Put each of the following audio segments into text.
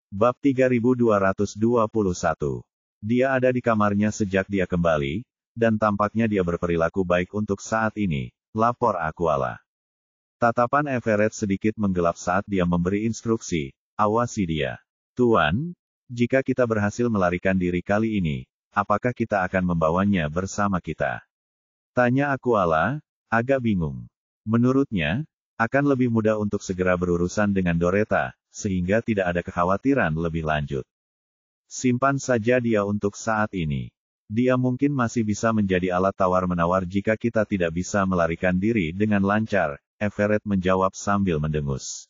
Bab 3221. Dia ada di kamarnya sejak dia kembali, dan tampaknya dia berperilaku baik untuk saat ini, lapor Aquala. Tatapan Everett sedikit menggelap saat dia memberi instruksi, awasi dia. Tuan, jika kita berhasil melarikan diri kali ini, apakah kita akan membawanya bersama kita? Tanya Aquala, agak bingung. Menurutnya, akan lebih mudah untuk segera berurusan dengan Doretta, sehingga tidak ada kekhawatiran lebih lanjut. Simpan saja dia untuk saat ini. Dia mungkin masih bisa menjadi alat tawar-menawar jika kita tidak bisa melarikan diri dengan lancar, Everett menjawab sambil mendengus.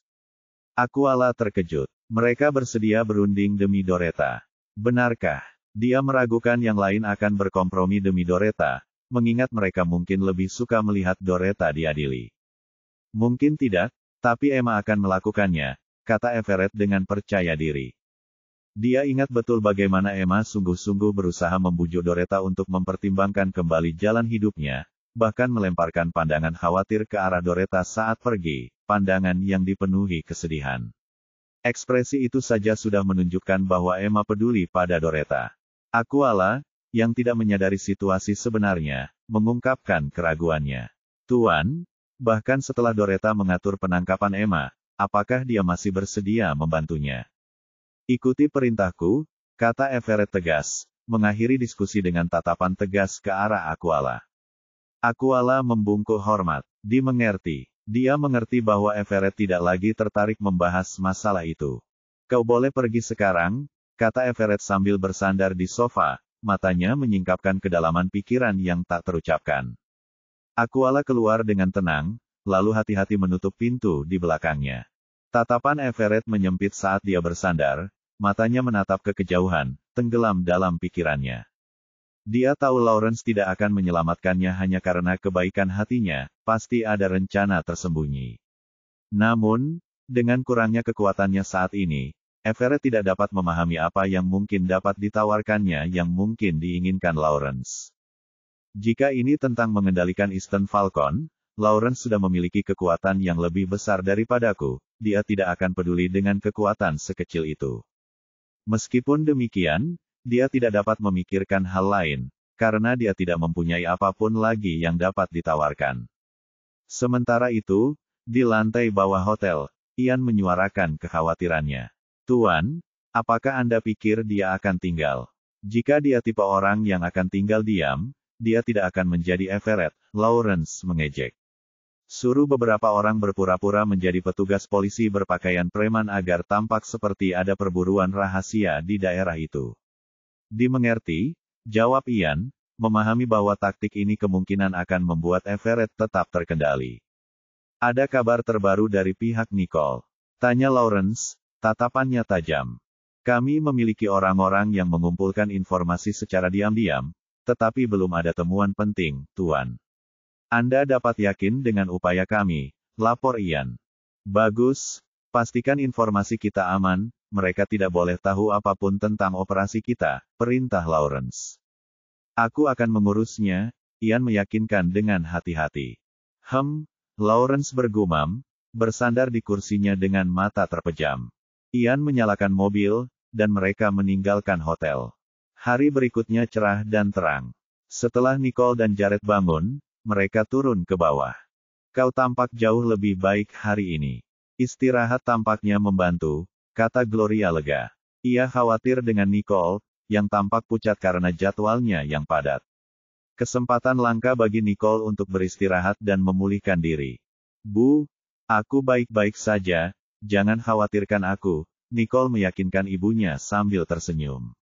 Aquala terkejut. Mereka bersedia berunding demi Doretta. Benarkah? Dia meragukan yang lain akan berkompromi demi Doretta, mengingat mereka mungkin lebih suka melihat Doretta diadili. Mungkin tidak, tapi Emma akan melakukannya, kata Everett dengan percaya diri. Dia ingat betul bagaimana Emma sungguh-sungguh berusaha membujuk Doretta untuk mempertimbangkan kembali jalan hidupnya, bahkan melemparkan pandangan khawatir ke arah Doretta saat pergi, pandangan yang dipenuhi kesedihan. Ekspresi itu saja sudah menunjukkan bahwa Emma peduli pada Doretta. Aquala, yang tidak menyadari situasi sebenarnya, mengungkapkan keraguannya. Tuan, bahkan setelah Doretta mengatur penangkapan Emma, apakah dia masih bersedia membantunya? Ikuti perintahku, kata Everett tegas, mengakhiri diskusi dengan tatapan tegas ke arah Aquala. Aquala membungkuk hormat. Dimengerti. Dia mengerti bahwa Everett tidak lagi tertarik membahas masalah itu. Kau boleh pergi sekarang, kata Everett sambil bersandar di sofa, matanya menyingkapkan kedalaman pikiran yang tak terucapkan. Aquala keluar dengan tenang, lalu hati-hati menutup pintu di belakangnya. Tatapan Everett menyempit saat dia bersandar, matanya menatap ke kejauhan, tenggelam dalam pikirannya. Dia tahu Lawrence tidak akan menyelamatkannya hanya karena kebaikan hatinya, pasti ada rencana tersembunyi. Namun, dengan kurangnya kekuatannya saat ini, Everett tidak dapat memahami apa yang mungkin dapat ditawarkannya yang mungkin diinginkan Lawrence. Jika ini tentang mengendalikan Eastern Falcon, Lawrence sudah memiliki kekuatan yang lebih besar daripadaku, dia tidak akan peduli dengan kekuatan sekecil itu. Meskipun demikian, dia tidak dapat memikirkan hal lain, karena dia tidak mempunyai apapun lagi yang dapat ditawarkan. Sementara itu, di lantai bawah hotel, Ian menyuarakan kekhawatirannya. Tuan, apakah Anda pikir dia akan tinggal? Jika dia tipe orang yang akan tinggal diam, dia tidak akan menjadi Everett, Lawrence mengejek. Suruh beberapa orang berpura-pura menjadi petugas polisi berpakaian preman agar tampak seperti ada perburuan rahasia di daerah itu. Dimengerti, jawab Ian, memahami bahwa taktik ini kemungkinan akan membuat Everett tetap terkendali. Ada kabar terbaru dari pihak Nicole? Tanya Lawrence, tatapannya tajam. Kami memiliki orang-orang yang mengumpulkan informasi secara diam-diam, tetapi belum ada temuan penting, Tuan. Anda dapat yakin dengan upaya kami, lapor Ian. Bagus, pastikan informasi kita aman, mereka tidak boleh tahu apapun tentang operasi kita, perintah Lawrence. Aku akan mengurusnya, Ian meyakinkan dengan hati-hati. Lawrence bergumam, bersandar di kursinya dengan mata terpejam. Ian menyalakan mobil, dan mereka meninggalkan hotel. Hari berikutnya cerah dan terang. Setelah Nicole dan Jared bangun, mereka turun ke bawah. Kau tampak jauh lebih baik hari ini. Istirahat tampaknya membantu, kata Gloria lega. Ia khawatir dengan Nicole, yang tampak pucat karena jadwalnya yang padat. Kesempatan langka bagi Nicole untuk beristirahat dan memulihkan diri. Bu, aku baik-baik saja, jangan khawatirkan aku, Nicole meyakinkan ibunya sambil tersenyum.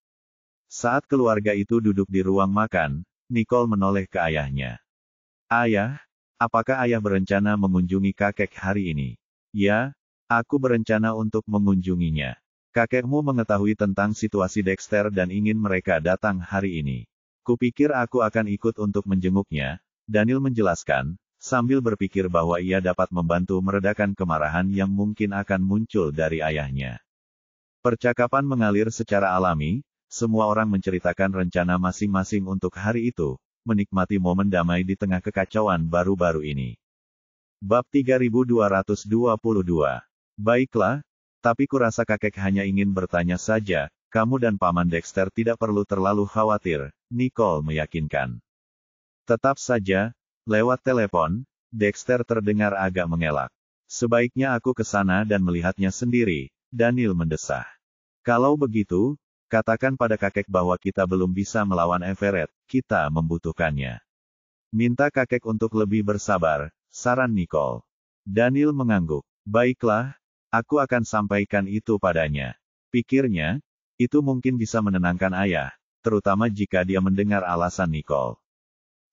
Saat keluarga itu duduk di ruang makan, Nicole menoleh ke ayahnya. Ayah, apakah ayah berencana mengunjungi kakek hari ini? Ya, aku berencana untuk mengunjunginya. Kakekmu mengetahui tentang situasi Dexter dan ingin mereka datang hari ini. Kupikir aku akan ikut untuk menjenguknya, Daniel menjelaskan, sambil berpikir bahwa ia dapat membantu meredakan kemarahan yang mungkin akan muncul dari ayahnya. Percakapan mengalir secara alami, semua orang menceritakan rencana masing-masing untuk hari itu, menikmati momen damai di tengah kekacauan baru-baru ini. Bab 3222. Baiklah, Tapi kurasa kakek hanya ingin bertanya saja, kamu dan Paman Dexter tidak perlu terlalu khawatir, Nicole meyakinkan. Tetap saja, lewat telepon, Dexter terdengar agak mengelak. Sebaiknya aku ke sana dan melihatnya sendiri, Daniel mendesah. Kalau begitu, katakan pada kakek bahwa kita belum bisa melawan Everett, kita membutuhkannya. Minta kakek untuk lebih bersabar, saran Nicole. Daniel mengangguk. Baiklah, aku akan sampaikan itu padanya. Pikirnya, itu mungkin bisa menenangkan ayah, terutama jika dia mendengar alasan Nicole.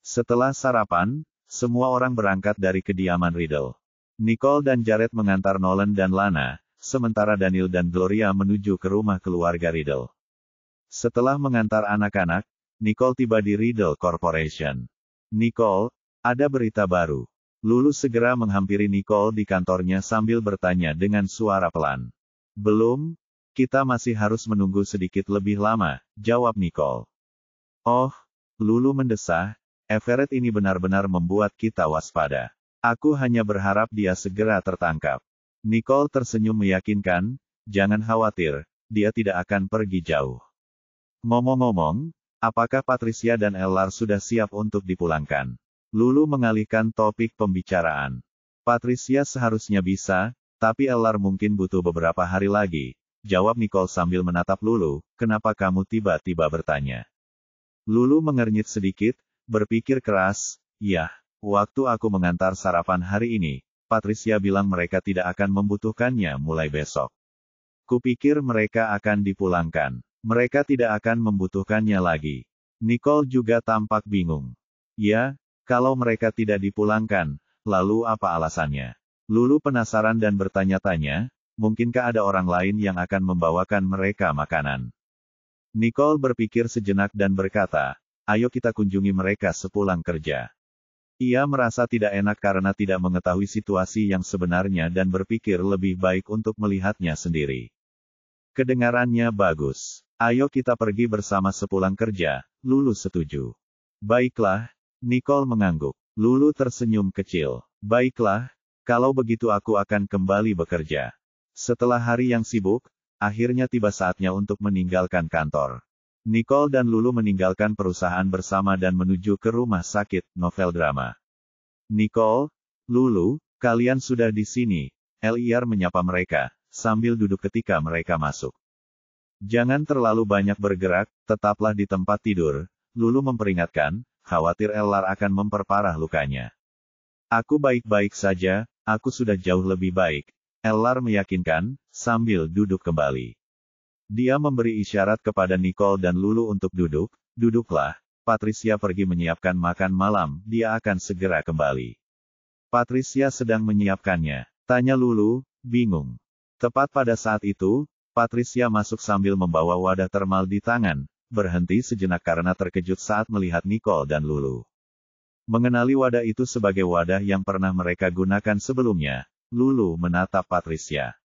Setelah sarapan, semua orang berangkat dari kediaman Riddle. Nicole dan Jared mengantar Nolan dan Lana, sementara Daniel dan Gloria menuju ke rumah keluarga Riddle. Setelah mengantar anak-anak, Nicole tiba di Riddle Corporation. Nicole, ada berita baru. Lulu segera menghampiri Nicole di kantornya sambil bertanya dengan suara pelan. Belum, kita masih harus menunggu sedikit lebih lama, jawab Nicole. Oh, Lulu mendesah, Everett ini benar-benar membuat kita waspada. Aku hanya berharap dia segera tertangkap. Nicole tersenyum meyakinkan, jangan khawatir, dia tidak akan pergi jauh. Ngomong-ngomong, apakah Patricia dan Ellar sudah siap untuk dipulangkan? Lulu mengalihkan topik pembicaraan. Patricia seharusnya bisa, tapi Ellar mungkin butuh beberapa hari lagi, jawab Nicole sambil menatap Lulu, kenapa kamu tiba-tiba bertanya? Lulu mengernyit sedikit, berpikir keras, ya. Waktu aku mengantar sarapan hari ini, Patricia bilang mereka tidak akan membutuhkannya mulai besok. Kupikir mereka akan dipulangkan. Mereka tidak akan membutuhkannya lagi. Nicole juga tampak bingung. Ya, kalau mereka tidak dipulangkan, lalu apa alasannya? Lulu penasaran dan bertanya-tanya, mungkinkah ada orang lain yang akan membawakan mereka makanan? Nicole berpikir sejenak dan berkata, ayo kita kunjungi mereka sepulang kerja. Ia merasa tidak enak karena tidak mengetahui situasi yang sebenarnya dan berpikir lebih baik untuk melihatnya sendiri. Kedengarannya bagus. Ayo kita pergi bersama sepulang kerja, Lulu setuju. Baiklah, Nicole mengangguk. Lulu tersenyum kecil. Baiklah, kalau begitu aku akan kembali bekerja. Setelah hari yang sibuk, akhirnya tiba saatnya untuk meninggalkan kantor. Nicole dan Lulu meninggalkan perusahaan bersama dan menuju ke rumah sakit, novel drama. Nicole, Lulu, kalian sudah di sini, Ellar menyapa mereka, sambil duduk ketika mereka masuk. Jangan terlalu banyak bergerak, tetaplah di tempat tidur, Lulu memperingatkan, khawatir Ellar akan memperparah lukanya. Aku baik-baik saja, aku sudah jauh lebih baik, Ellar meyakinkan, sambil duduk kembali. Dia memberi isyarat kepada Nicole dan Lulu untuk duduk, duduklah, Patricia pergi menyiapkan makan malam, dia akan segera kembali. Patricia sedang menyiapkannya, tanya Lulu, bingung. Tepat pada saat itu, Patricia masuk sambil membawa wadah termal di tangan, berhenti sejenak karena terkejut saat melihat Nicole dan Lulu. Mengenali wadah itu sebagai wadah yang pernah mereka gunakan sebelumnya, Lulu menatap Patricia.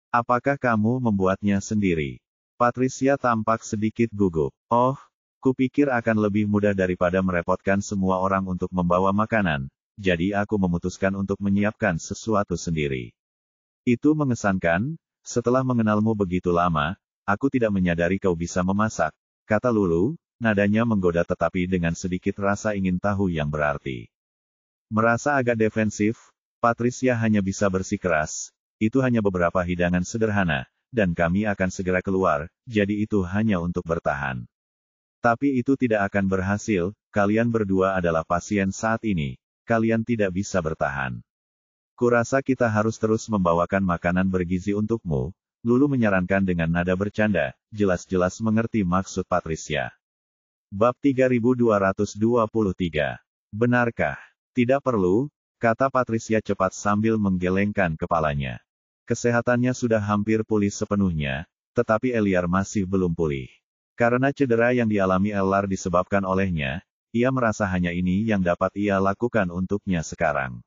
Apakah kamu membuatnya sendiri? Patricia tampak sedikit gugup. Oh, kupikir akan lebih mudah daripada merepotkan semua orang untuk membawa makanan, jadi aku memutuskan untuk menyiapkan sesuatu sendiri. Itu mengesankan, setelah mengenalmu begitu lama, aku tidak menyadari kau bisa memasak, kata Lulu, nadanya menggoda tetapi dengan sedikit rasa ingin tahu yang berarti. Merasa agak defensif, Patricia hanya bisa bersikeras, itu hanya beberapa hidangan sederhana, dan kami akan segera keluar, jadi itu hanya untuk bertahan. Tapi itu tidak akan berhasil, kalian berdua adalah pasien saat ini, kalian tidak bisa bertahan. Kurasa kita harus terus membawakan makanan bergizi untukmu, Lulu menyarankan dengan nada bercanda, jelas-jelas mengerti maksud Patricia. Bab 3223. Benarkah? Tidak perlu, kata Patricia cepat sambil menggelengkan kepalanya. Kesehatannya sudah hampir pulih sepenuhnya, tetapi Ellar masih belum pulih. Karena cedera yang dialami Ellar disebabkan olehnya, ia merasa hanya ini yang dapat ia lakukan untuknya sekarang.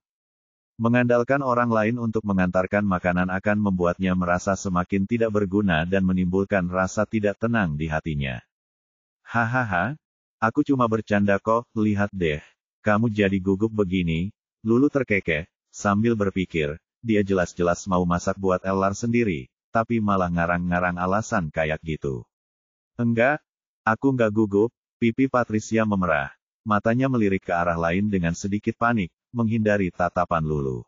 Mengandalkan orang lain untuk mengantarkan makanan akan membuatnya merasa semakin tidak berguna dan menimbulkan rasa tidak tenang di hatinya. Hahaha, aku cuma bercanda kok, lihat deh, kamu jadi gugup begini, Lulu terkekeh, sambil berpikir, dia jelas-jelas mau masak buat Ellar sendiri, tapi malah ngarang-ngarang alasan kayak gitu. Enggak, aku nggak gugup, pipi Patricia memerah. Matanya melirik ke arah lain dengan sedikit panik, menghindari tatapan Lulu.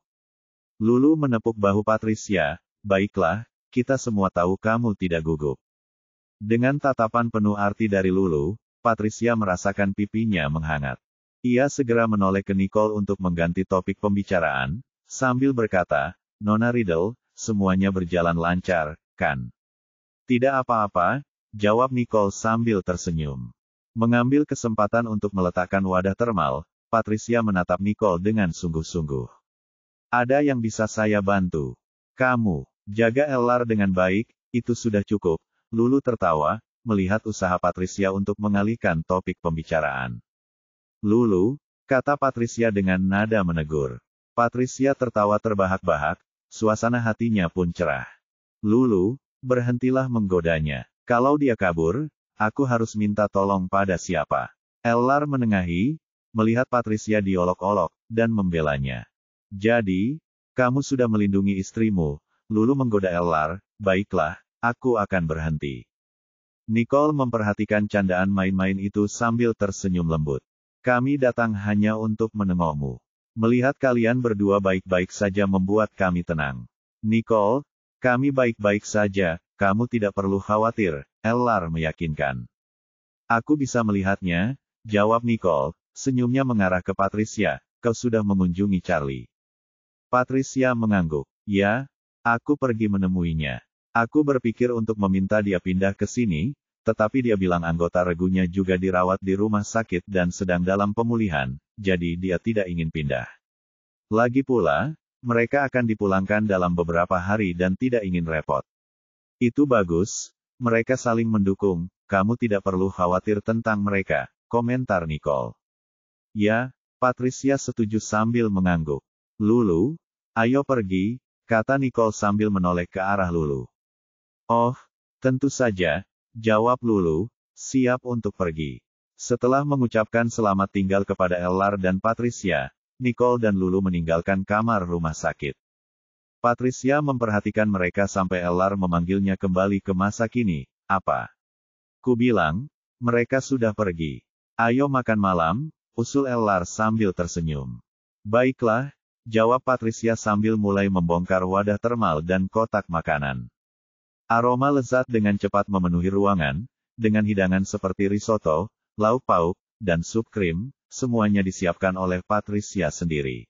Lulu menepuk bahu Patricia, baiklah, kita semua tahu kamu tidak gugup. Dengan tatapan penuh arti dari Lulu, Patricia merasakan pipinya menghangat. Ia segera menoleh ke Nicole untuk mengganti topik pembicaraan, sambil berkata, Nona Riddle, semuanya berjalan lancar, kan? Tidak apa-apa, jawab Nicole sambil tersenyum. Mengambil kesempatan untuk meletakkan wadah termal, Patricia menatap Nicole dengan sungguh-sungguh. Ada yang bisa saya bantu? Kamu, jaga Ellar dengan baik, itu sudah cukup. Lulu tertawa, melihat usaha Patricia untuk mengalihkan topik pembicaraan. Lulu, kata Patricia dengan nada menegur. Patricia tertawa terbahak-bahak, suasana hatinya pun cerah. Lulu, berhentilah menggodanya. Kalau dia kabur, aku harus minta tolong pada siapa? Ellar menengahi, melihat Patricia diolok-olok, dan membelanya. Jadi, kamu sudah melindungi istrimu. Lulu menggoda Ellar, baiklah, aku akan berhenti. Nicole memperhatikan candaan main-main itu sambil tersenyum lembut. Kami datang hanya untuk menengokmu. Melihat kalian berdua baik-baik saja membuat kami tenang. Nicole, kami baik-baik saja, kamu tidak perlu khawatir, Ellar meyakinkan. Aku bisa melihatnya, jawab Nicole, senyumnya mengarah ke Patricia, kau sudah mengunjungi Charlie. Patricia mengangguk. Ya, aku pergi menemuinya. Aku berpikir untuk meminta dia pindah ke sini, tetapi dia bilang anggota regunya juga dirawat di rumah sakit dan sedang dalam pemulihan, jadi dia tidak ingin pindah. Lagi pula, mereka akan dipulangkan dalam beberapa hari dan tidak ingin repot. Itu bagus, mereka saling mendukung, kamu tidak perlu khawatir tentang mereka, komentar Nicole. Ya, Patricia setuju sambil mengangguk. Lulu, ayo pergi, kata Nicole sambil menoleh ke arah Lulu. Oh, tentu saja, jawab Lulu, siap untuk pergi. Setelah mengucapkan selamat tinggal kepada Ellar dan Patricia, Nicole dan Lulu meninggalkan kamar rumah sakit. Patricia memperhatikan mereka sampai Ellar memanggilnya kembali ke masa kini. Apa? Ku bilang, mereka sudah pergi. Ayo makan malam, usul Ellar sambil tersenyum. Baiklah, jawab Patricia sambil mulai membongkar wadah termal dan kotak makanan. Aroma lezat dengan cepat memenuhi ruangan, dengan hidangan seperti risotto, lauk pauk, dan sup krim, semuanya disiapkan oleh Patricia sendiri.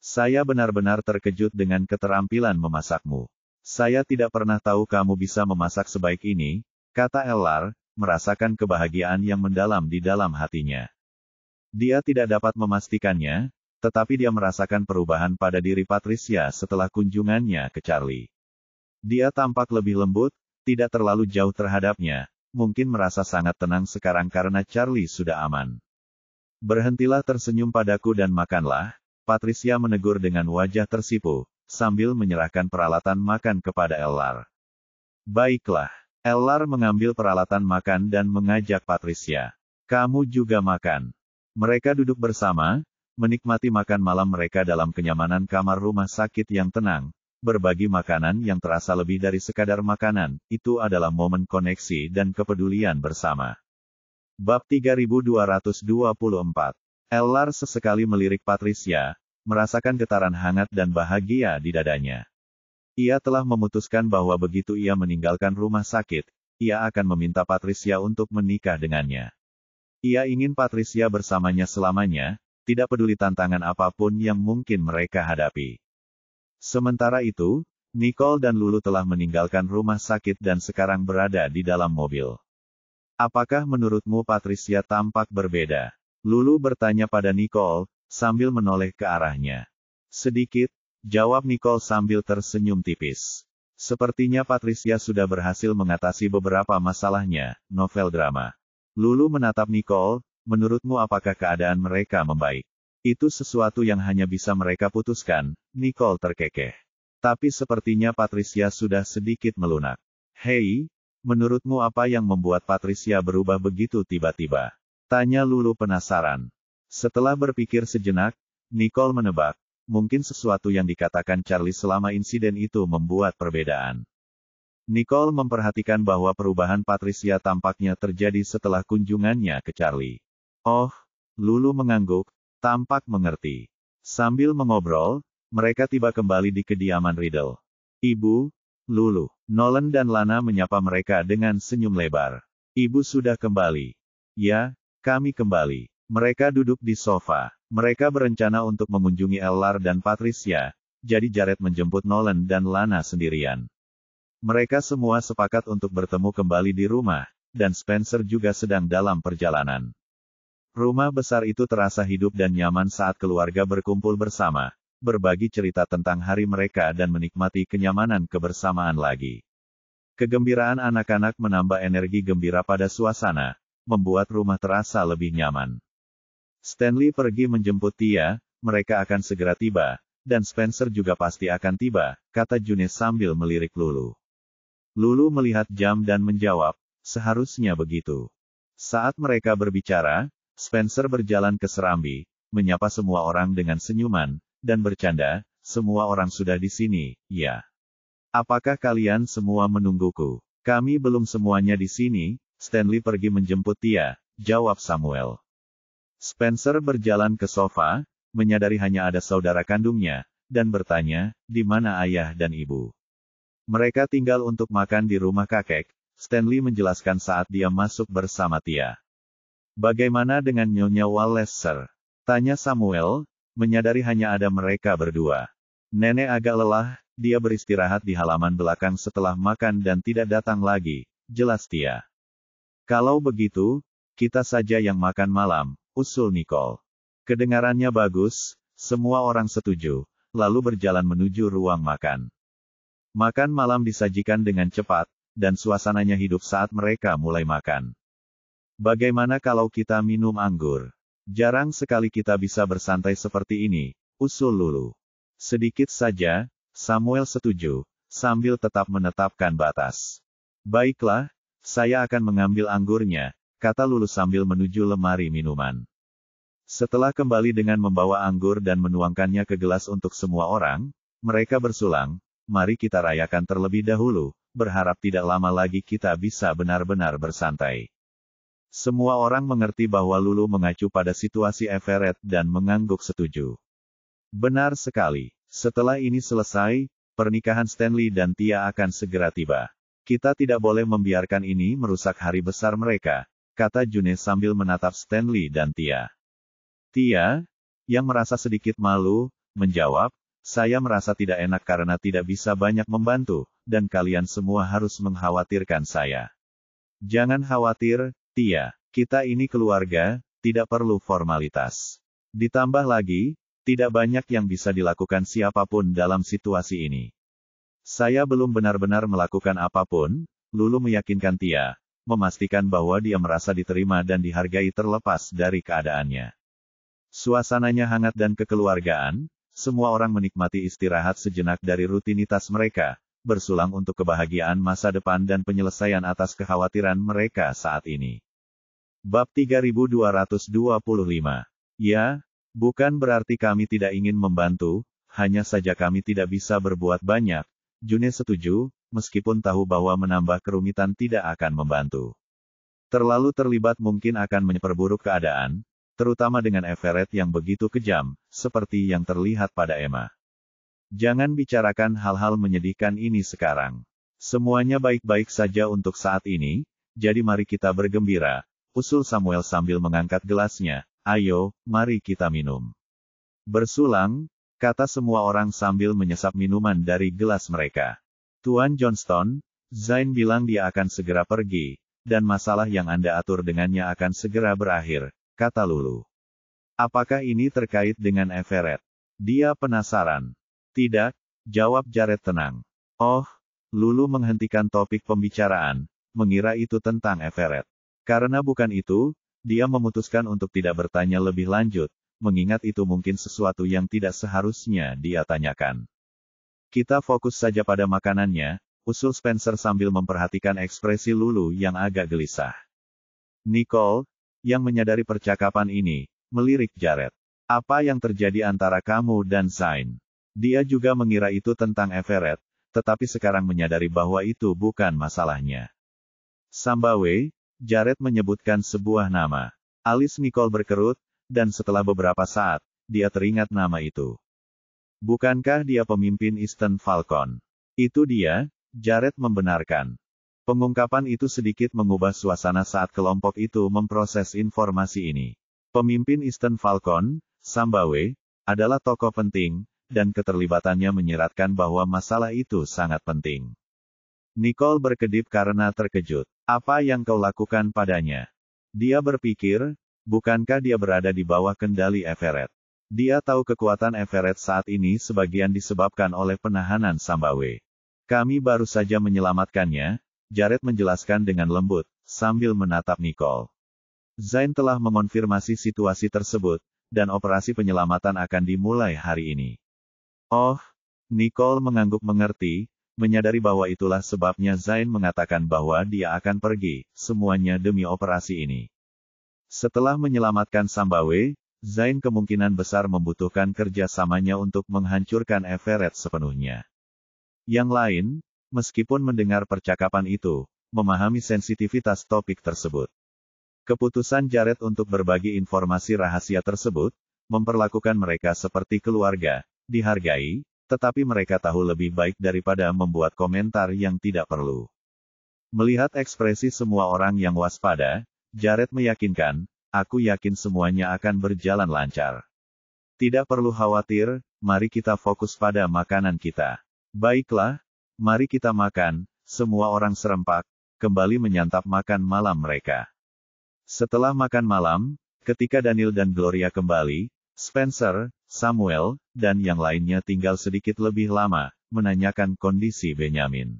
Saya benar-benar terkejut dengan keterampilan memasakmu. Saya tidak pernah tahu kamu bisa memasak sebaik ini, kata Ellar, merasakan kebahagiaan yang mendalam di dalam hatinya. Dia tidak dapat memastikannya, tetapi dia merasakan perubahan pada diri Patricia setelah kunjungannya ke Charlie. Dia tampak lebih lembut, tidak terlalu jauh terhadapnya, mungkin merasa sangat tenang sekarang karena Charlie sudah aman. Berhentilah tersenyum padaku dan makanlah, Patricia menegur dengan wajah tersipu, sambil menyerahkan peralatan makan kepada Ellar. Baiklah, Ellar mengambil peralatan makan dan mengajak Patricia. Kamu juga makan. Mereka duduk bersama, menikmati makan malam mereka dalam kenyamanan kamar rumah sakit yang tenang. Berbagi makanan yang terasa lebih dari sekadar makanan, itu adalah momen koneksi dan kepedulian bersama. Bab 3224. Ellar sesekali melirik Patricia, merasakan getaran hangat dan bahagia di dadanya. Ia telah memutuskan bahwa begitu ia meninggalkan rumah sakit, ia akan meminta Patricia untuk menikah dengannya. Ia ingin Patricia bersamanya selamanya, tidak peduli tantangan apapun yang mungkin mereka hadapi. Sementara itu, Nicole dan Lulu telah meninggalkan rumah sakit dan sekarang berada di dalam mobil. Apakah menurutmu Patricia tampak berbeda? Lulu bertanya pada Nicole, sambil menoleh ke arahnya. Sedikit, jawab Nicole sambil tersenyum tipis. Sepertinya Patricia sudah berhasil mengatasi beberapa masalahnya, novel drama. Lulu menatap Nicole, menurutmu apakah keadaan mereka membaik? Itu sesuatu yang hanya bisa mereka putuskan, Nicole terkekeh. Tapi sepertinya Patricia sudah sedikit melunak. Hei, menurutmu apa yang membuat Patricia berubah begitu tiba-tiba? Tanya Lulu penasaran. Setelah berpikir sejenak, Nicole menebak, mungkin sesuatu yang dikatakan Charlie selama insiden itu membuat perbedaan. Nicole memperhatikan bahwa perubahan Patricia tampaknya terjadi setelah kunjungannya ke Charlie. Oh, Lulu mengangguk, tampak mengerti. Sambil mengobrol, mereka tiba kembali di kediaman Riddle. Ibu, Lulu, Nolan dan Lana menyapa mereka dengan senyum lebar. Ibu sudah kembali. Ya, kami kembali. Mereka duduk di sofa. Mereka berencana untuk mengunjungi Ellar dan Patricia, jadi Jared menjemput Nolan dan Lana sendirian. Mereka semua sepakat untuk bertemu kembali di rumah, dan Spencer juga sedang dalam perjalanan. Rumah besar itu terasa hidup dan nyaman saat keluarga berkumpul bersama, berbagi cerita tentang hari mereka dan menikmati kenyamanan kebersamaan lagi. Kegembiraan anak-anak menambah energi gembira pada suasana, membuat rumah terasa lebih nyaman. Stanley pergi menjemput Tia, mereka akan segera tiba, dan Spencer juga pasti akan tiba, kata June sambil melirik Lulu. Lulu melihat jam dan menjawab, seharusnya begitu. Saat mereka berbicara, Spencer berjalan ke serambi, menyapa semua orang dengan senyuman, dan bercanda, semua orang sudah di sini, ya. Apakah kalian semua menungguku? Kami belum semuanya di sini. Stanley pergi menjemput Tia, jawab Samuel. Spencer berjalan ke sofa, menyadari hanya ada saudara kandungnya, dan bertanya, di mana ayah dan ibu? Mereka tinggal untuk makan di rumah kakek, Stanley menjelaskan saat dia masuk bersama Tia. Bagaimana dengan Nyonya Wallace, Sir? Tanya Samuel, menyadari hanya ada mereka berdua. Nenek agak lelah, dia beristirahat di halaman belakang setelah makan dan tidak datang lagi, jelas Tia. Kalau begitu, kita saja yang makan malam, usul Nicole. Kedengarannya bagus, semua orang setuju, lalu berjalan menuju ruang makan. Makan malam disajikan dengan cepat, dan suasananya hidup saat mereka mulai makan. Bagaimana kalau kita minum anggur? Jarang sekali kita bisa bersantai seperti ini, usul Lulu. Sedikit saja, Samuel setuju, sambil tetap menetapkan batas. Baiklah, saya akan mengambil anggurnya, kata Lulu sambil menuju lemari minuman. Setelah kembali dengan membawa anggur dan menuangkannya ke gelas untuk semua orang, mereka bersulang, mari kita rayakan terlebih dahulu, berharap tidak lama lagi kita bisa benar-benar bersantai. Semua orang mengerti bahwa Lulu mengacu pada situasi Everett dan mengangguk setuju. Benar sekali. Setelah ini selesai, pernikahan Stanley dan Tia akan segera tiba. Kita tidak boleh membiarkan ini merusak hari besar mereka, kata June sambil menatap Stanley dan Tia. Tia, yang merasa sedikit malu, menjawab, saya merasa tidak enak karena tidak bisa banyak membantu, dan kalian semua harus mengkhawatirkan saya. Jangan khawatir, Tia, kita ini keluarga, tidak perlu formalitas. Ditambah lagi, tidak banyak yang bisa dilakukan siapapun dalam situasi ini. Saya belum benar-benar melakukan apapun, Lulu meyakinkan Tia, memastikan bahwa dia merasa diterima dan dihargai terlepas dari keadaannya. Suasananya hangat dan kekeluargaan, semua orang menikmati istirahat sejenak dari rutinitas mereka, bersulang untuk kebahagiaan masa depan dan penyelesaian atas kekhawatiran mereka saat ini. Bab 3225. Ya, bukan berarti kami tidak ingin membantu, hanya saja kami tidak bisa berbuat banyak. June setuju, meskipun tahu bahwa menambah kerumitan tidak akan membantu. Terlalu terlibat mungkin akan memperburuk keadaan, terutama dengan Everett yang begitu kejam, seperti yang terlihat pada Emma. Jangan bicarakan hal-hal menyedihkan ini sekarang. Semuanya baik-baik saja untuk saat ini, jadi mari kita bergembira, usul Samuel sambil mengangkat gelasnya. Ayo, mari kita minum. Bersulang, kata semua orang sambil menyesap minuman dari gelas mereka. Tuan Johnston, Zain bilang dia akan segera pergi, dan masalah yang Anda atur dengannya akan segera berakhir, kata Lulu. Apakah ini terkait dengan Everett? Dia penasaran. Tidak, jawab Jared tenang. Oh, Lulu menghentikan topik pembicaraan, mengira itu tentang Everett. Karena bukan itu, dia memutuskan untuk tidak bertanya lebih lanjut, mengingat itu mungkin sesuatu yang tidak seharusnya dia tanyakan. Kita fokus saja pada makanannya, usul Spencer sambil memperhatikan ekspresi Lulu yang agak gelisah. Nicole, yang menyadari percakapan ini, melirik Jared. Apa yang terjadi antara kamu dan Zain? Dia juga mengira itu tentang Everett, tetapi sekarang menyadari bahwa itu bukan masalahnya. Sambawe, Jared menyebutkan sebuah nama. Alis Nicole berkerut, dan setelah beberapa saat, dia teringat nama itu. Bukankah dia pemimpin Eastern Falcon? Itu dia, Jared membenarkan. Pengungkapan itu sedikit mengubah suasana saat kelompok itu memproses informasi ini. Pemimpin Eastern Falcon, Sambawe, adalah tokoh penting, dan keterlibatannya menyiratkan bahwa masalah itu sangat penting. Nicole berkedip karena terkejut. Apa yang kau lakukan padanya? Dia berpikir, bukankah dia berada di bawah kendali Everett? Dia tahu kekuatan Everett saat ini sebagian disebabkan oleh penahanan Sambawe. Kami baru saja menyelamatkannya, Jared menjelaskan dengan lembut, sambil menatap Nicole. Zain telah mengonfirmasi situasi tersebut, dan operasi penyelamatan akan dimulai hari ini. Oh, Nicole mengangguk mengerti, menyadari bahwa itulah sebabnya Zain mengatakan bahwa dia akan pergi, semuanya demi operasi ini. Setelah menyelamatkan Sambawe, Zain kemungkinan besar membutuhkan kerjasamanya untuk menghancurkan Everett sepenuhnya. Yang lain, meskipun mendengar percakapan itu, memahami sensitivitas topik tersebut. Keputusan Jared untuk berbagi informasi rahasia tersebut, memperlakukan mereka seperti keluarga, dihargai, tetapi mereka tahu lebih baik daripada membuat komentar yang tidak perlu. Melihat ekspresi semua orang yang waspada, Jared meyakinkan, aku yakin semuanya akan berjalan lancar. Tidak perlu khawatir, mari kita fokus pada makanan kita. Baiklah, mari kita makan, semua orang serempak, kembali menyantap makan malam mereka. Setelah makan malam, ketika Daniel dan Gloria kembali, Spencer, Samuel, dan yang lainnya tinggal sedikit lebih lama, menanyakan kondisi Benyamin.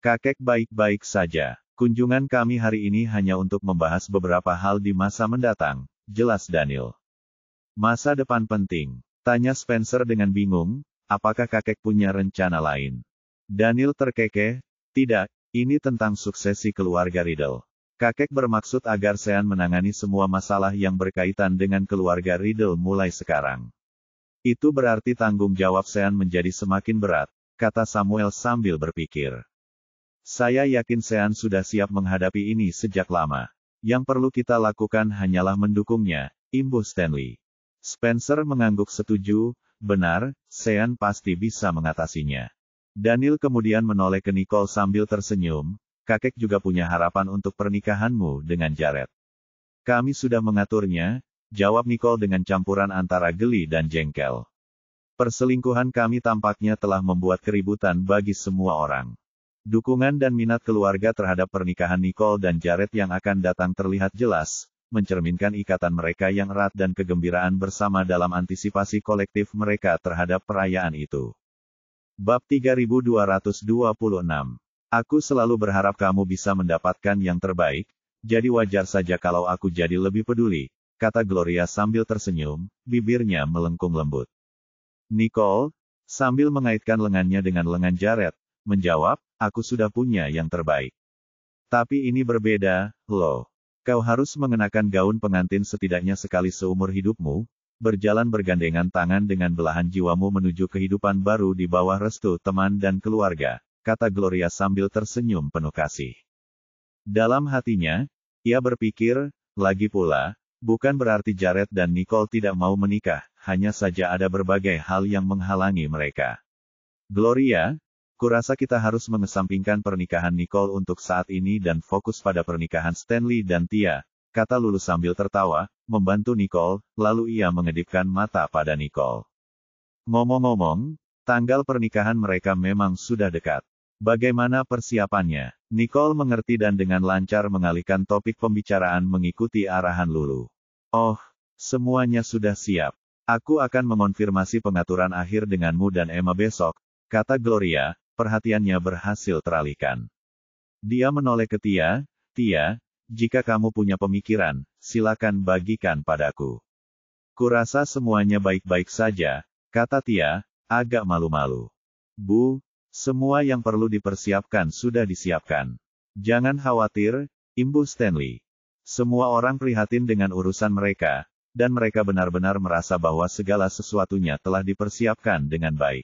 Kakek baik-baik saja. Kunjungan kami hari ini hanya untuk membahas beberapa hal di masa mendatang, jelas Daniel. Masa depan penting, tanya Spencer dengan bingung, apakah kakek punya rencana lain? Daniel terkekeh, tidak, ini tentang suksesi keluarga Riddle. Kakek bermaksud agar Sean menangani semua masalah yang berkaitan dengan keluarga Riddle mulai sekarang. Itu berarti tanggung jawab Sean menjadi semakin berat, kata Samuel sambil berpikir. Saya yakin Sean sudah siap menghadapi ini sejak lama. Yang perlu kita lakukan hanyalah mendukungnya, imbuh Stanley. Spencer mengangguk setuju, benar, Sean pasti bisa mengatasinya. Daniel kemudian menoleh ke Nicole sambil tersenyum, kakek juga punya harapan untuk pernikahanmu dengan Jared. Kami sudah mengaturnya, jawab Nicole dengan campuran antara geli dan jengkel. Perselingkuhan kami tampaknya telah membuat keributan bagi semua orang. Dukungan dan minat keluarga terhadap pernikahan Nicole dan Jared yang akan datang terlihat jelas, mencerminkan ikatan mereka yang erat dan kegembiraan bersama dalam antisipasi kolektif mereka terhadap perayaan itu. Bab 3226. Aku selalu berharap kamu bisa mendapatkan yang terbaik, jadi wajar saja kalau aku jadi lebih peduli, kata Gloria sambil tersenyum, bibirnya melengkung lembut. Nicole, sambil mengaitkan lengannya dengan lengan Jared, menjawab, aku sudah punya yang terbaik. Tapi ini berbeda, loh. Kau harus mengenakan gaun pengantin setidaknya sekali seumur hidupmu, berjalan bergandengan tangan dengan belahan jiwamu menuju kehidupan baru di bawah restu teman dan keluarga, kata Gloria sambil tersenyum penuh kasih. Dalam hatinya, ia berpikir, lagi pula, bukan berarti Jared dan Nicole tidak mau menikah, hanya saja ada berbagai hal yang menghalangi mereka. Gloria, kurasa kita harus mengesampingkan pernikahan Nicole untuk saat ini dan fokus pada pernikahan Stanley dan Tia, kata Lulu sambil tertawa, membantu Nicole, lalu ia mengedipkan mata pada Nicole. Ngomong-ngomong, tanggal pernikahan mereka memang sudah dekat. Bagaimana persiapannya? Nicole mengerti dan dengan lancar mengalihkan topik pembicaraan mengikuti arahan Lulu. Oh, semuanya sudah siap. Aku akan mengonfirmasi pengaturan akhir denganmu dan Emma besok, kata Gloria, perhatiannya berhasil teralihkan. Dia menoleh ke Tia, Tia, jika kamu punya pemikiran, silakan bagikan padaku. Kurasa semuanya baik-baik saja, kata Tia, agak malu-malu. Bu, semua yang perlu dipersiapkan sudah disiapkan. Jangan khawatir, imbuh Stanley. Semua orang prihatin dengan urusan mereka, dan mereka benar-benar merasa bahwa segala sesuatunya telah dipersiapkan dengan baik.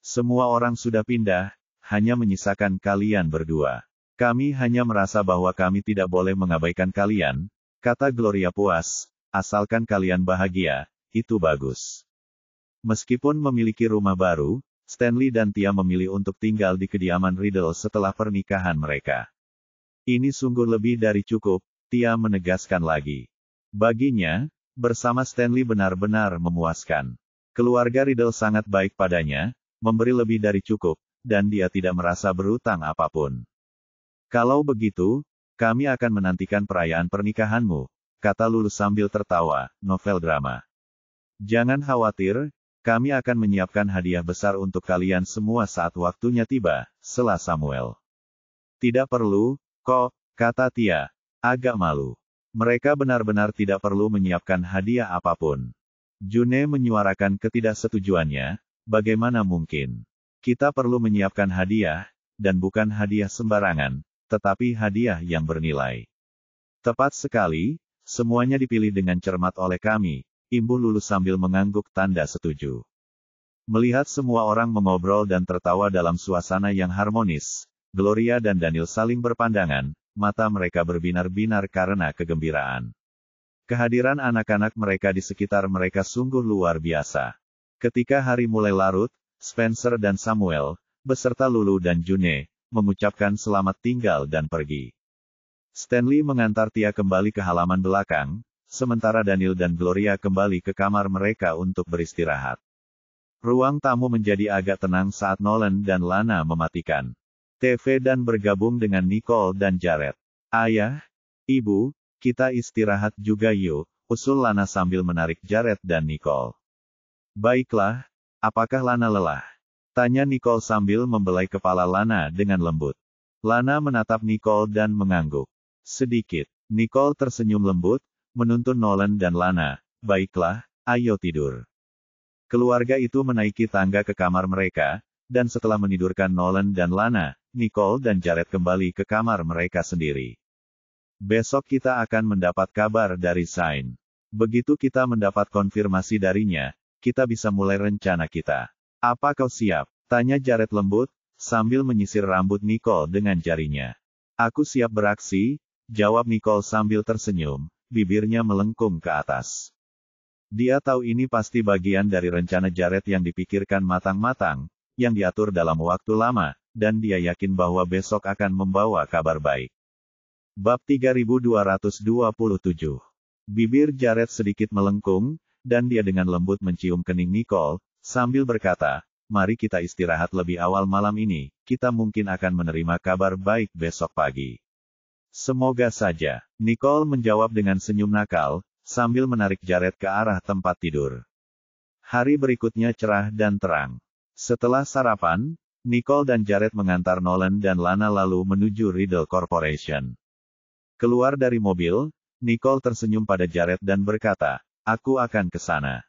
Semua orang sudah pindah, hanya menyisakan kalian berdua. Kami hanya merasa bahwa kami tidak boleh mengabaikan kalian, kata Gloria puas, asalkan kalian bahagia, itu bagus. Meskipun memiliki rumah baru, Stanley dan Tia memilih untuk tinggal di kediaman Riddle setelah pernikahan mereka. Ini sungguh lebih dari cukup, Tia menegaskan lagi. Baginya, bersama Stanley benar-benar memuaskan. Keluarga Riddle sangat baik padanya, memberi lebih dari cukup, dan dia tidak merasa berutang apapun. Kalau begitu, kami akan menantikan perayaan pernikahanmu, kata Lulu sambil tertawa, novel drama. Jangan khawatir, kami akan menyiapkan hadiah besar untuk kalian semua saat waktunya tiba, sela Samuel. Tidak perlu, kok, kata Tia, agak malu. Mereka benar-benar tidak perlu menyiapkan hadiah apapun. June menyuarakan ketidaksetujuannya, bagaimana mungkin? Kita perlu menyiapkan hadiah, dan bukan hadiah sembarangan, tetapi hadiah yang bernilai. Tepat sekali, semuanya dipilih dengan cermat oleh kami, imbuh Lulu sambil mengangguk tanda setuju. Melihat semua orang mengobrol dan tertawa dalam suasana yang harmonis, Gloria dan Daniel saling berpandangan, mata mereka berbinar-binar karena kegembiraan. Kehadiran anak-anak mereka di sekitar mereka sungguh luar biasa. Ketika hari mulai larut, Spencer dan Samuel, beserta Lulu dan June, mengucapkan selamat tinggal dan pergi. Stanley mengantar Tia kembali ke halaman belakang, sementara Daniel dan Gloria kembali ke kamar mereka untuk beristirahat. Ruang tamu menjadi agak tenang saat Nolan dan Lana mematikan TV dan bergabung dengan Nicole dan Jared. Ayah, Ibu, kita istirahat juga yuk, usul Lana sambil menarik Jared dan Nicole. Baiklah, apakah Lana lelah? Tanya Nicole sambil membelai kepala Lana dengan lembut. Lana menatap Nicole dan mengangguk. Sedikit. Nicole tersenyum lembut, menuntun Nolan dan Lana, baiklah, ayo tidur. Keluarga itu menaiki tangga ke kamar mereka, dan setelah menidurkan Nolan dan Lana, Nicole dan Jared kembali ke kamar mereka sendiri. Besok kita akan mendapat kabar dari Zain. Begitu kita mendapat konfirmasi darinya, kita bisa mulai rencana kita. Apa kau siap? Tanya Jared lembut, sambil menyisir rambut Nicole dengan jarinya. Aku siap beraksi, jawab Nicole sambil tersenyum, bibirnya melengkung ke atas. Dia tahu ini pasti bagian dari rencana Jared yang dipikirkan matang-matang, yang diatur dalam waktu lama, dan dia yakin bahwa besok akan membawa kabar baik. Bab 3227. Bibir Jared sedikit melengkung, dan dia dengan lembut mencium kening Nicole, sambil berkata, mari kita istirahat lebih awal malam ini, kita mungkin akan menerima kabar baik besok pagi. Semoga saja, Nicole menjawab dengan senyum nakal, sambil menarik Jared ke arah tempat tidur. Hari berikutnya cerah dan terang. Setelah sarapan, Nicole dan Jared mengantar Nolan dan Lana lalu menuju Riddle Corporation. Keluar dari mobil, Nicole tersenyum pada Jared dan berkata, aku akan ke sana.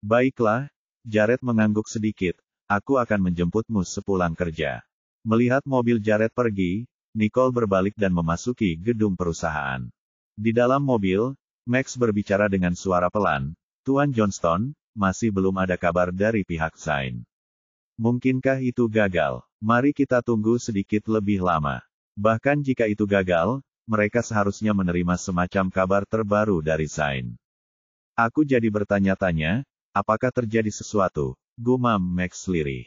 Baiklah, Jared mengangguk sedikit, aku akan menjemputmu sepulang kerja. Melihat mobil Jared pergi, Nicole berbalik dan memasuki gedung perusahaan. Di dalam mobil, Max berbicara dengan suara pelan, Tuan Johnston, masih belum ada kabar dari pihak Zain. Mungkinkah itu gagal? Mari kita tunggu sedikit lebih lama. Bahkan jika itu gagal, mereka seharusnya menerima semacam kabar terbaru dari Zain. Aku jadi bertanya-tanya, apakah terjadi sesuatu? Gumam Max lirih.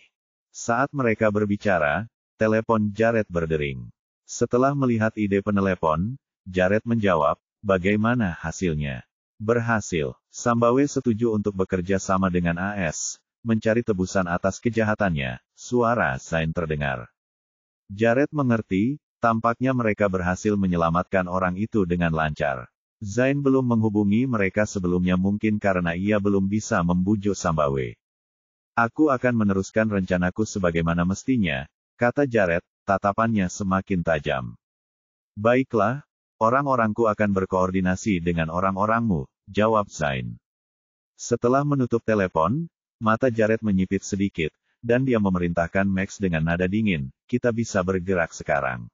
Saat mereka berbicara, telepon Jared berdering. Setelah melihat ide penelepon, Jared menjawab, bagaimana hasilnya? Berhasil. Sambawe setuju untuk bekerja sama dengan AS. Mencari tebusan atas kejahatannya, suara Zain terdengar. Jared mengerti, tampaknya mereka berhasil menyelamatkan orang itu dengan lancar. Zain belum menghubungi mereka sebelumnya mungkin karena ia belum bisa membujuk Sambawe. Aku akan meneruskan rencanaku sebagaimana mestinya, kata Jared, tatapannya semakin tajam. Baiklah, orang-orangku akan berkoordinasi dengan orang-orangmu, jawab Zain. Setelah menutup telepon, mata Jared menyipit sedikit, dan dia memerintahkan Max dengan nada dingin, kita bisa bergerak sekarang.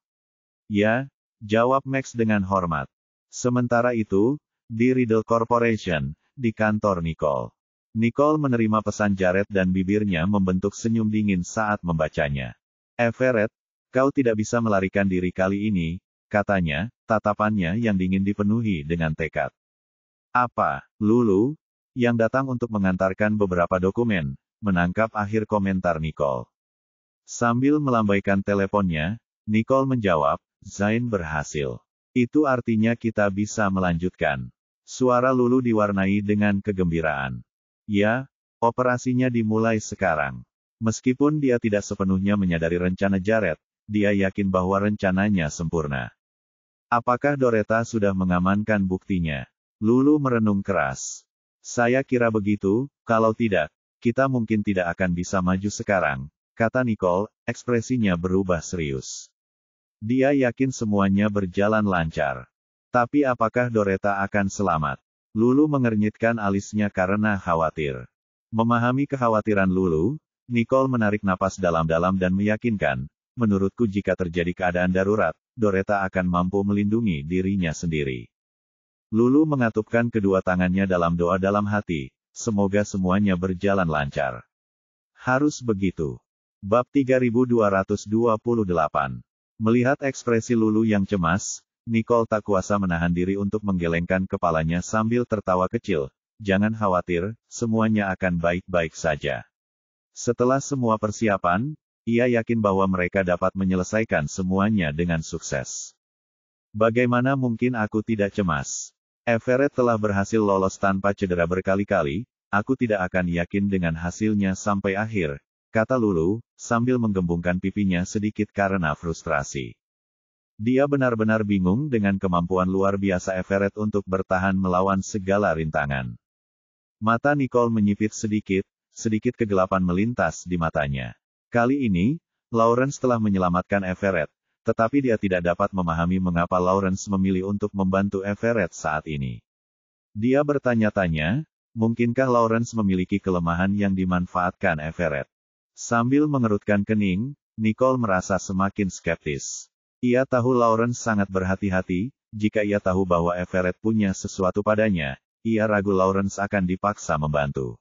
Ya, jawab Max dengan hormat. Sementara itu, di Riddle Corporation, di kantor Nicole. Nicole menerima pesan Jared dan bibirnya membentuk senyum dingin saat membacanya. Everett, kau tidak bisa melarikan diri kali ini, katanya, tatapannya yang dingin dipenuhi dengan tekad. Apa, Lulu? Yang datang untuk mengantarkan beberapa dokumen, menangkap akhir komentar Nicole. Sambil melambaikan teleponnya, Nicole menjawab, Zain berhasil. Itu artinya kita bisa melanjutkan. Suara Lulu diwarnai dengan kegembiraan. Ya, operasinya dimulai sekarang. Meskipun dia tidak sepenuhnya menyadari rencana Jared, dia yakin bahwa rencananya sempurna. Apakah Doretta sudah mengamankan buktinya? Lulu merenung keras. Saya kira begitu, kalau tidak, kita mungkin tidak akan bisa maju sekarang, kata Nicole, ekspresinya berubah serius. Dia yakin semuanya berjalan lancar. Tapi apakah Doretta akan selamat? Lulu mengernyitkan alisnya karena khawatir. Memahami kekhawatiran Lulu, Nicole menarik napas dalam-dalam dan meyakinkan, menurutku jika terjadi keadaan darurat, Doretta akan mampu melindungi dirinya sendiri. Lulu mengatupkan kedua tangannya dalam doa dalam hati, semoga semuanya berjalan lancar. Harus begitu. Bab 3228. Melihat ekspresi Lulu yang cemas, Nicole tak kuasa menahan diri untuk menggelengkan kepalanya sambil tertawa kecil. Jangan khawatir, semuanya akan baik-baik saja. Setelah semua persiapan, ia yakin bahwa mereka dapat menyelesaikan semuanya dengan sukses. Bagaimana mungkin aku tidak cemas? Everett telah berhasil lolos tanpa cedera berkali-kali, aku tidak akan yakin dengan hasilnya sampai akhir, kata Lulu, sambil menggembungkan pipinya sedikit karena frustrasi. Dia benar-benar bingung dengan kemampuan luar biasa Everett untuk bertahan melawan segala rintangan. Mata Nicole menyipit sedikit kegelapan melintas di matanya. Kali ini, Lawrence telah menyelamatkan Everett, tetapi dia tidak dapat memahami mengapa Lawrence memilih untuk membantu Everett saat ini. Dia bertanya-tanya, mungkinkah Lawrence memiliki kelemahan yang dimanfaatkan Everett? Sambil mengerutkan kening, Nicole merasa semakin skeptis. Ia tahu Lawrence sangat berhati-hati, jika ia tahu bahwa Everett punya sesuatu padanya, ia ragu Lawrence akan dipaksa membantu.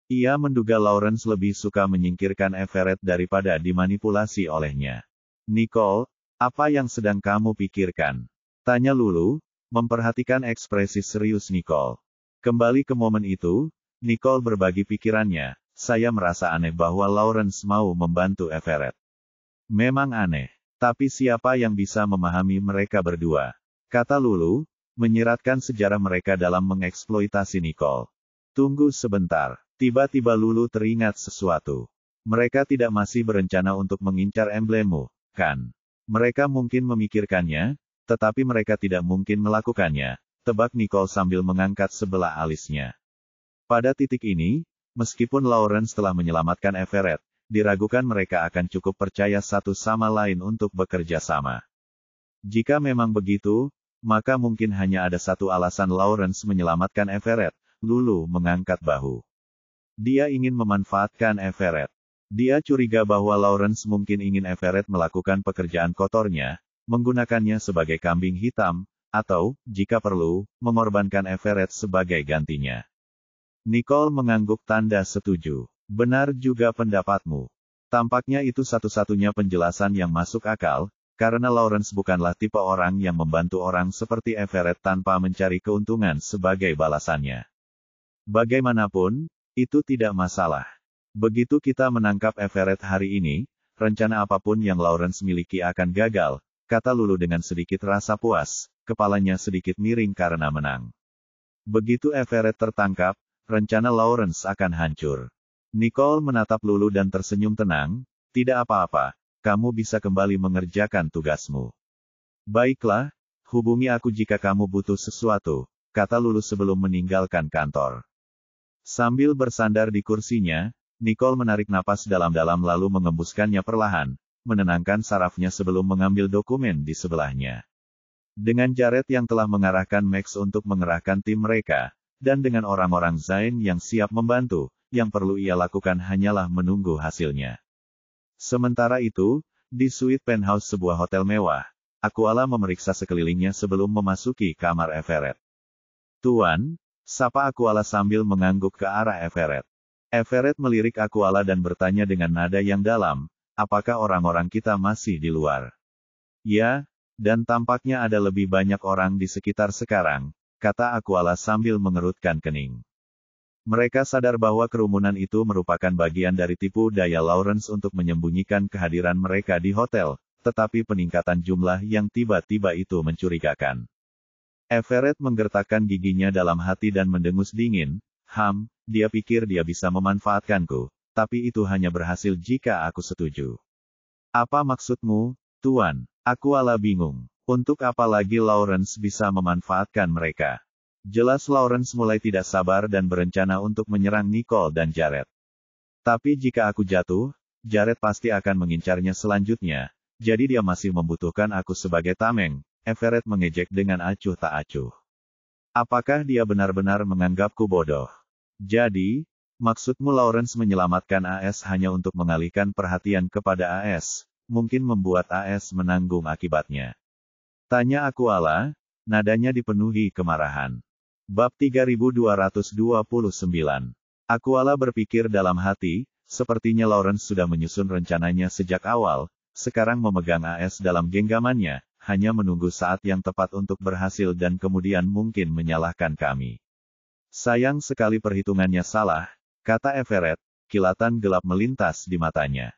Ia menduga Lawrence lebih suka menyingkirkan Everett daripada dimanipulasi olehnya. Nicole, apa yang sedang kamu pikirkan? Tanya Lulu, memperhatikan ekspresi serius Nicole. Kembali ke momen itu, Nicole berbagi pikirannya, saya merasa aneh bahwa Lawrence mau membantu Everett. Memang aneh. Tapi siapa yang bisa memahami mereka berdua? Kata Lulu, menyiratkan sejarah mereka dalam mengeksploitasi Nicole. Tunggu sebentar. Tiba-tiba Lulu teringat sesuatu. Mereka tidak masih berencana untuk mengincar emblemmu, kan? Mereka mungkin memikirkannya, tetapi mereka tidak mungkin melakukannya, tebak Nicole sambil mengangkat sebelah alisnya. Pada titik ini, meskipun Lawrence telah menyelamatkan Everett, diragukan mereka akan cukup percaya satu sama lain untuk bekerja sama. Jika memang begitu, maka mungkin hanya ada satu alasan Lawrence menyelamatkan Everett. Lulu mengangkat bahu. Dia ingin memanfaatkan Everett. Dia curiga bahwa Lawrence mungkin ingin Everett melakukan pekerjaan kotornya, menggunakannya sebagai kambing hitam, atau, jika perlu, mengorbankan Everett sebagai gantinya. Nicole mengangguk tanda setuju. Benar juga pendapatmu. Tampaknya itu satu-satunya penjelasan yang masuk akal, karena Lawrence bukanlah tipe orang yang membantu orang seperti Everett tanpa mencari keuntungan sebagai balasannya. Bagaimanapun, itu tidak masalah. Begitu kita menangkap Everett hari ini, rencana apapun yang Lawrence miliki akan gagal, kata Lulu dengan sedikit rasa puas, kepalanya sedikit miring karena menang. Begitu Everett tertangkap, rencana Lawrence akan hancur. Nicole menatap Lulu dan tersenyum tenang, tidak apa-apa, kamu bisa kembali mengerjakan tugasmu. Baiklah, hubungi aku jika kamu butuh sesuatu, kata Lulu sebelum meninggalkan kantor. Sambil bersandar di kursinya, Nicole menarik napas dalam-dalam lalu mengembuskannya perlahan, menenangkan sarafnya sebelum mengambil dokumen di sebelahnya. Dengan Jared yang telah mengarahkan Max untuk mengerahkan tim mereka, dan dengan orang-orang Zain yang siap membantu, yang perlu ia lakukan hanyalah menunggu hasilnya. Sementara itu, di suite penthouse sebuah hotel mewah, Aquala memeriksa sekelilingnya sebelum memasuki kamar Everett. Tuan, Sapa Aquala sambil mengangguk ke arah Everett. Everett melirik Aquala dan bertanya dengan nada yang dalam, apakah orang-orang kita masih di luar? Ya, dan tampaknya ada lebih banyak orang di sekitar sekarang, kata Aquala sambil mengerutkan kening. Mereka sadar bahwa kerumunan itu merupakan bagian dari tipu daya Lawrence untuk menyembunyikan kehadiran mereka di hotel, tetapi peningkatan jumlah yang tiba-tiba itu mencurigakan. Everett menggertakkan giginya dalam hati dan mendengus dingin, dia pikir dia bisa memanfaatkanku, tapi itu hanya berhasil jika aku setuju. Apa maksudmu, Tuan? Aquala bingung. Untuk apa lagi Lawrence bisa memanfaatkan mereka? Jelas Lawrence mulai tidak sabar dan berencana untuk menyerang Nicole dan Jared. Tapi jika aku jatuh, Jared pasti akan mengincarnya selanjutnya, jadi dia masih membutuhkan aku sebagai tameng. Everett mengejek dengan acuh tak acuh. Apakah dia benar-benar menganggapku bodoh? Jadi, maksudmu Lawrence menyelamatkan AS hanya untuk mengalihkan perhatian kepada AS, mungkin membuat AS menanggung akibatnya. Tanya Aquala, nadanya dipenuhi kemarahan. Bab 3229. Aquala berpikir dalam hati, sepertinya Lawrence sudah menyusun rencananya sejak awal, sekarang memegang AS dalam genggamannya, hanya menunggu saat yang tepat untuk berhasil dan kemudian mungkin menyalahkan kami. Sayang sekali perhitungannya salah, kata Everett, kilatan gelap melintas di matanya.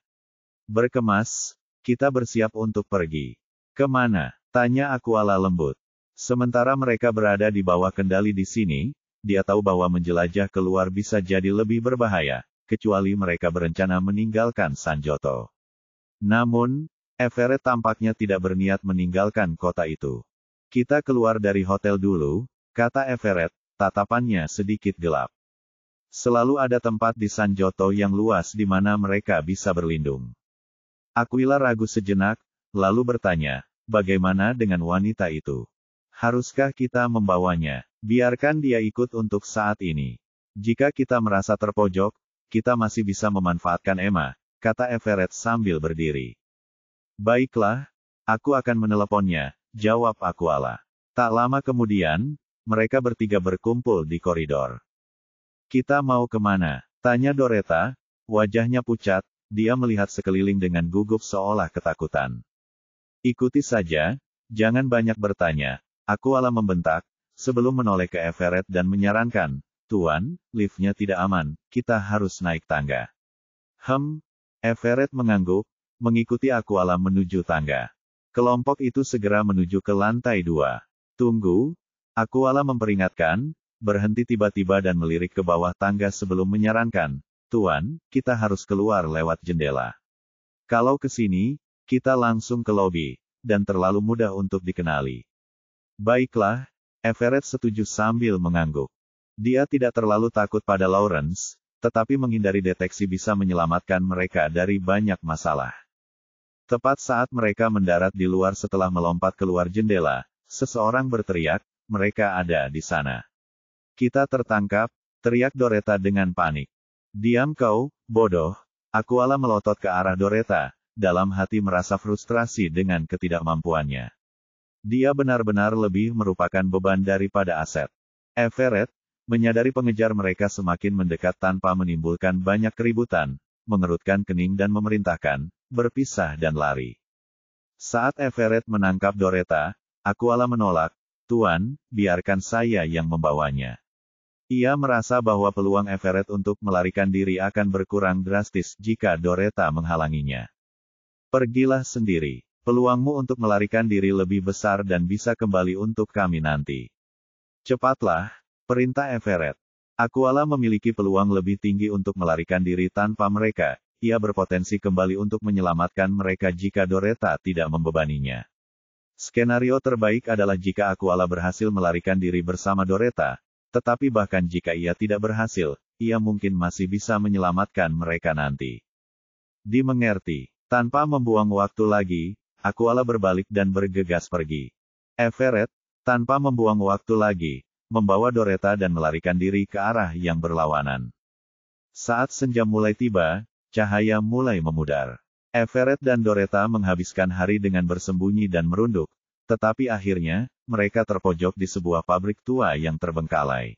Berkemas, kita bersiap untuk pergi. Kemana? Tanya Aquala lembut. Sementara mereka berada di bawah kendali di sini, dia tahu bahwa menjelajah keluar bisa jadi lebih berbahaya, kecuali mereka berencana meninggalkan Sanjoto. Namun, Everett tampaknya tidak berniat meninggalkan kota itu. Kita keluar dari hotel dulu, kata Everett, tatapannya sedikit gelap. Selalu ada tempat di Sanjoto yang luas di mana mereka bisa berlindung. Aquila ragu sejenak, lalu bertanya, bagaimana dengan wanita itu? Haruskah kita membawanya? Biarkan dia ikut untuk saat ini. Jika kita merasa terpojok, kita masih bisa memanfaatkan Emma, kata Everett sambil berdiri. Baiklah, aku akan meneleponnya, jawab Aquala. Tak lama kemudian, mereka bertiga berkumpul di koridor. Kita mau kemana? Tanya Doretta, wajahnya pucat, dia melihat sekeliling dengan gugup seolah ketakutan. Ikuti saja, jangan banyak bertanya, Aquala membentak, sebelum menoleh ke Everett dan menyarankan, Tuan, liftnya tidak aman, kita harus naik tangga. Everett mengangguk, mengikuti Aquala menuju tangga. Kelompok itu segera menuju ke lantai 2. Tunggu, Aquala memperingatkan, berhenti tiba-tiba dan melirik ke bawah tangga sebelum menyarankan, Tuan, kita harus keluar lewat jendela. Kalau ke sini, kita langsung ke lobi, dan terlalu mudah untuk dikenali. Baiklah, Everett setuju sambil mengangguk. Dia tidak terlalu takut pada Lawrence, tetapi menghindari deteksi bisa menyelamatkan mereka dari banyak masalah. Tepat saat mereka mendarat di luar setelah melompat keluar jendela, seseorang berteriak, mereka ada di sana. Kita tertangkap, teriak Doretta dengan panik. Diam kau, bodoh. Aquala melotot ke arah Doretta, dalam hati merasa frustrasi dengan ketidakmampuannya. Dia benar-benar lebih merupakan beban daripada aset. Everett, menyadari pengejar mereka semakin mendekat tanpa menimbulkan banyak keributan, mengerutkan kening dan memerintahkan, berpisah dan lari. Saat Everett menangkap Doretta, Aquala menolak, Tuan, biarkan saya yang membawanya. Ia merasa bahwa peluang Everett untuk melarikan diri akan berkurang drastis jika Doretta menghalanginya. Pergilah sendiri. Peluangmu untuk melarikan diri lebih besar dan bisa kembali untuk kami nanti. Cepatlah, perintah Everett. Aquala memiliki peluang lebih tinggi untuk melarikan diri tanpa mereka. Ia berpotensi kembali untuk menyelamatkan mereka jika Doretta tidak membebaninya. Skenario terbaik adalah jika Aquala berhasil melarikan diri bersama Doretta, tetapi bahkan jika ia tidak berhasil, ia mungkin masih bisa menyelamatkan mereka nanti. Dimengerti. Tanpa membuang waktu lagi, Aquala berbalik dan bergegas pergi. Everett, tanpa membuang waktu lagi, membawa Doretta dan melarikan diri ke arah yang berlawanan. Saat senja mulai tiba, cahaya mulai memudar. Everett dan Doretta menghabiskan hari dengan bersembunyi dan merunduk, tetapi akhirnya, mereka terpojok di sebuah pabrik tua yang terbengkalai.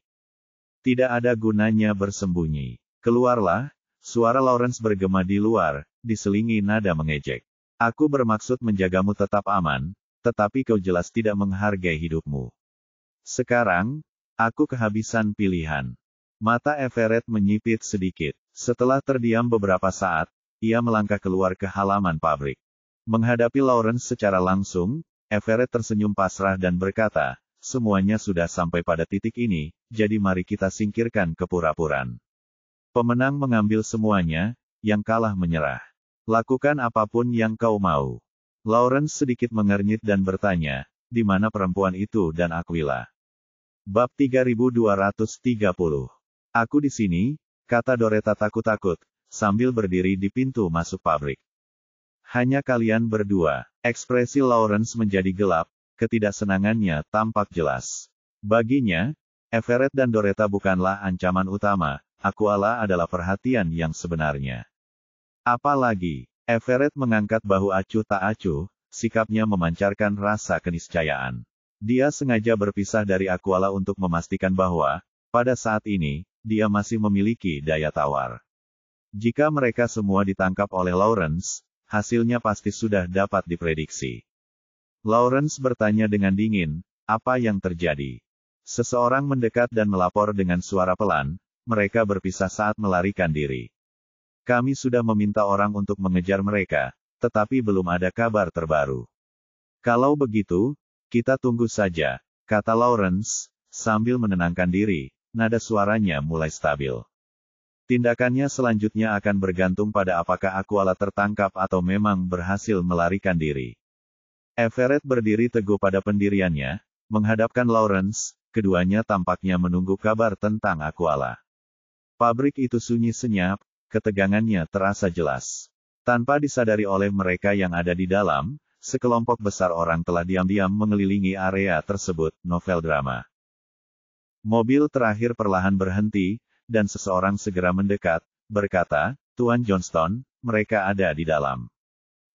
Tidak ada gunanya bersembunyi. Keluarlah, suara Lawrence bergema di luar, diselingi nada mengejek. Aku bermaksud menjagamu tetap aman, tetapi kau jelas tidak menghargai hidupmu. Sekarang, aku kehabisan pilihan. Mata Everett menyipit sedikit. Setelah terdiam beberapa saat, ia melangkah keluar ke halaman pabrik. Menghadapi Lawrence secara langsung, Everett tersenyum pasrah dan berkata, semuanya sudah sampai pada titik ini, jadi mari kita singkirkan kepura-puraan. Pemenang mengambil semuanya, yang kalah menyerah. Lakukan apapun yang kau mau. Lawrence sedikit mengernyit dan bertanya, di mana perempuan itu dan Aquila? Bab 3230. Aku di sini, kata Doretta takut-takut, sambil berdiri di pintu masuk pabrik. Hanya kalian berdua. Ekspresi Lawrence menjadi gelap, ketidaksenangannya tampak jelas. Baginya, Everett dan Doretta bukanlah ancaman utama, Aquila adalah perhatian yang sebenarnya. Apalagi, Everett mengangkat bahu acuh tak acuh, sikapnya memancarkan rasa keniscayaan. Dia sengaja berpisah dari Aquila untuk memastikan bahwa, pada saat ini, dia masih memiliki daya tawar. Jika mereka semua ditangkap oleh Lawrence, hasilnya pasti sudah dapat diprediksi. Lawrence bertanya dengan dingin, apa yang terjadi? Seseorang mendekat dan melapor dengan suara pelan, mereka berpisah saat melarikan diri. Kami sudah meminta orang untuk mengejar mereka, tetapi belum ada kabar terbaru. Kalau begitu, kita tunggu saja, kata Lawrence, sambil menenangkan diri, nada suaranya mulai stabil. Tindakannya selanjutnya akan bergantung pada apakah Aquila tertangkap atau memang berhasil melarikan diri. Everett berdiri teguh pada pendiriannya, menghadapkan Lawrence, keduanya tampaknya menunggu kabar tentang Aquila. Pabrik itu sunyi senyap, ketegangannya terasa jelas. Tanpa disadari oleh mereka yang ada di dalam, sekelompok besar orang telah diam-diam mengelilingi area tersebut, novel drama. Mobil terakhir perlahan berhenti, dan seseorang segera mendekat, berkata, Tuan Johnston, mereka ada di dalam.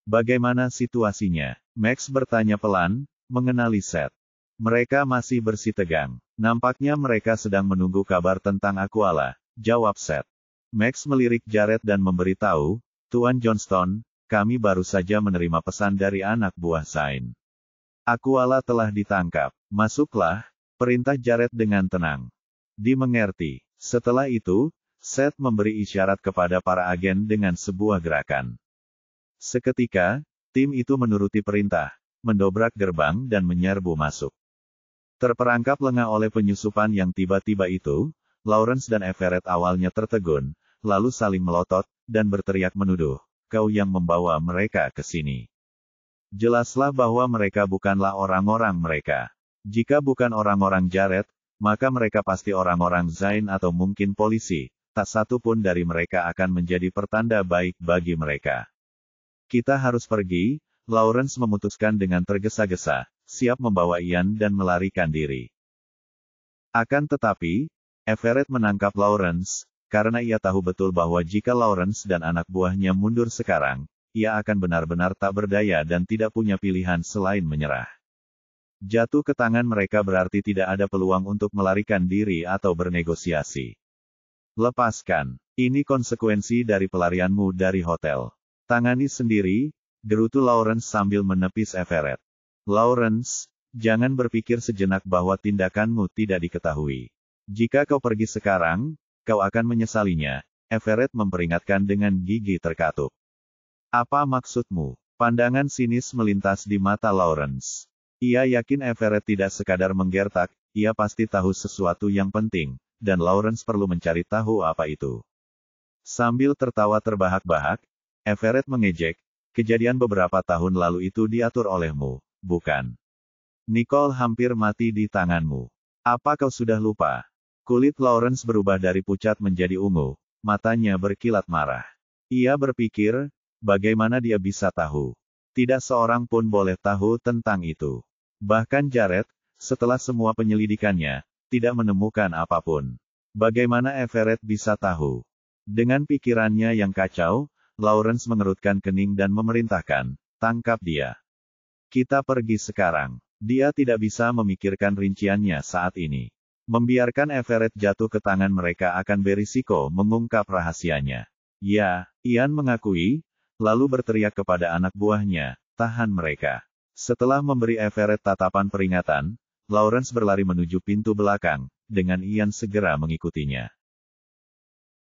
Bagaimana situasinya? Max bertanya pelan, mengenali Seth. Mereka masih bersitegang. Nampaknya mereka sedang menunggu kabar tentang Aquila, jawab Seth. Max melirik Jared dan memberitahu, Tuan Johnston, kami baru saja menerima pesan dari anak buah Zain. Aquila telah ditangkap. Masuklah, perintah Jared dengan tenang. Dimengerti. Setelah itu, Seth memberi isyarat kepada para agen dengan sebuah gerakan. Seketika, tim itu menuruti perintah, mendobrak gerbang dan menyerbu masuk. Terperangkap lengah oleh penyusupan yang tiba-tiba itu, Lawrence dan Everett awalnya tertegun, lalu saling melotot, dan berteriak menuduh, kau yang membawa mereka ke sini. Jelaslah bahwa mereka bukanlah orang-orang mereka. Jika bukan orang-orang Jared, maka mereka pasti orang-orang Zain atau mungkin polisi, tak satu pun dari mereka akan menjadi pertanda baik bagi mereka. Kita harus pergi, Lawrence memutuskan dengan tergesa-gesa, siap membawa Ian dan melarikan diri. Akan tetapi, Everett menangkap Lawrence, karena ia tahu betul bahwa jika Lawrence dan anak buahnya mundur sekarang, ia akan benar-benar tak berdaya dan tidak punya pilihan selain menyerah. Jatuh ke tangan mereka berarti tidak ada peluang untuk melarikan diri atau bernegosiasi. Lepaskan. Ini konsekuensi dari pelarianmu dari hotel. Tangani sendiri, gerutu Lawrence sambil menepis Everett. Lawrence, jangan berpikir sejenak bahwa tindakanmu tidak diketahui. Jika kau pergi sekarang, kau akan menyesalinya, Everett memperingatkan dengan gigi terkatup. Apa maksudmu? Pandangan sinis melintas di mata Lawrence. Ia yakin Everett tidak sekadar menggertak, ia pasti tahu sesuatu yang penting, dan Lawrence perlu mencari tahu apa itu. Sambil tertawa terbahak-bahak, Everett mengejek, kejadian beberapa tahun lalu itu diatur olehmu, bukan? Nicole hampir mati di tanganmu. Apa kau sudah lupa? Kulit Lawrence berubah dari pucat menjadi ungu, matanya berkilat marah. Ia berpikir, bagaimana dia bisa tahu? Tidak seorang pun boleh tahu tentang itu. Bahkan Jared, setelah semua penyelidikannya, tidak menemukan apapun. Bagaimana Everett bisa tahu? Dengan pikirannya yang kacau, Lawrence mengerutkan kening dan memerintahkan, tangkap dia. Kita pergi sekarang. Dia tidak bisa memikirkan rinciannya saat ini. Membiarkan Everett jatuh ke tangan mereka akan berisiko mengungkap rahasianya. Ya, Ian mengakui, lalu berteriak kepada anak buahnya, tahan mereka. Setelah memberi Everett tatapan peringatan, Lawrence berlari menuju pintu belakang, dengan Ian segera mengikutinya.